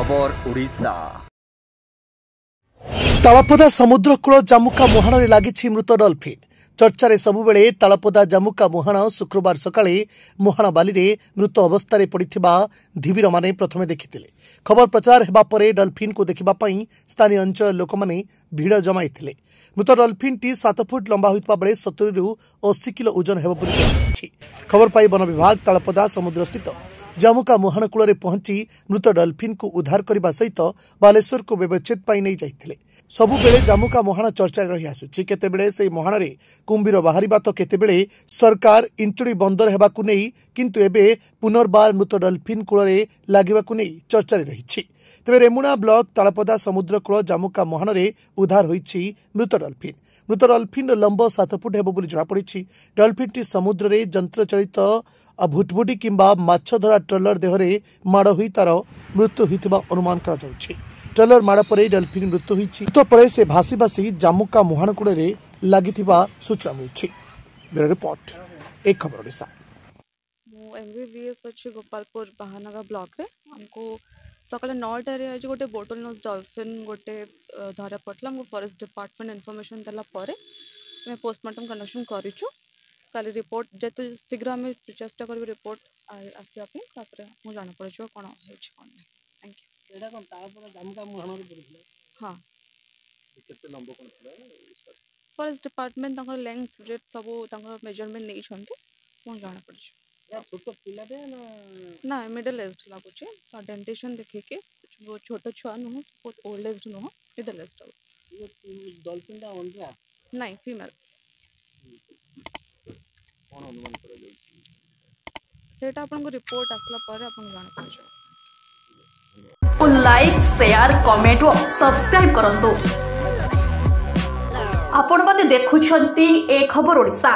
खबर ओडिशा। तालपदा समुद्रकूल जामुका मुहाण लगी मृत डॉल्फिन चर्चा सबुबले। तालपदा जामुका मुहाण शुक्रवार सकाळे मुहाण बाली मृत अवस्था पड़ा धीवीर माने प्रथमे देखिते। खबर प्रचार हेबा परे डॉल्फिन को देखा स्थानीय अंचल लोक माने भिड़ जमाई। मृत डॉल्फिन टी 7 फुट लंबा होता बेले 70 ରୁ 80 किलो ओजन हेब बोली खबर पाई वन विभाग तालपदा समुद्र स्थित जामुका मुहाण कूल पहुंची मृत डॉल्फिन को उद्धार करने सहित बालेश्वर को व्यवच्छेद पाई नहीं जाइथिले। सबुबेले जामुका मुहाण चर्चा रही आसुछि। केतेबेले से मुहाण रे कुंभीर बाहरिबा तो केतेबेले सरकार इंचुड़ी बंदर हेबाकु नहीं, किंतु एबे पुनर्बार मृत डॉल्फिन कूल लागिबाकु नहीं चर्चा रही। तेरे रेमुणा ब्लॉक तालपदा समुद्रकूल जामुका मुहाण रे उद्धार होईछि मृत डॉल्फिन। मृत डॉल्फिन लंब 7 फुट हेब बोली जଣାपड़ी। डॉल्फिन टी समुद्र रे यंत्र चलित भुटभुटी किंबा माछ धरा ट्रलर देहरे माड़ होई तार मृत्यु होइतिबा अनुमान करा जाउछि। ट्रलर माड़ परे डॉल्फिन मृत्यु होईछि। तो परे से भासी भासी जामुका मुहाण कूल रे लागितिबा सूचना मिलछि। ब्यूरो रिपोर्ट एक खबर ओडिशा। एमबीबीएस अच्छे गोपालपुर बाहानगा ब्लॉक रे हमको सकाल 9टार आज गोटे बोटल नोज डॉल्फिन गोटे धरा पड़ता। हमको फॉरेस्ट डिपार्टमेंट इनफॉरमेशन देला परे मैं पोस्टमार्टम कंडक्शन करिछु। काली रिपोर्ट जेते शीघ्र हमें चेष्टा करबे रिपोर्ट आसे आपे तापर मु जाना पड़छो कोन हेछ कोन। Thank you. एडा कोन तापर जामुका मुहाण रे पड़िला। हां केते लंबो कोन थला फॉरेस्ट डिपार्टमेंट तंगर लेंथ रेट सब तंगर मेजरमेंट नै छंतु मु जाना पड़छो। छोट पिला दे ना मिडल एज लागुचे तो डेंटेशन देखि के वो छोट छुआ न हो बहुत ओल्ड एज न हो मिडल एज ये डॉल्फिन दा ओनरा नहीं फीमेल कोन अनुमान करे जाय सेटा अपन को रिपोर्ट आसला पर अपन जान पाछो। लाइक शेयर कमेंट और सब्सक्राइब करंतु। आपण माने देखुछंती ए खबर ओडिशा।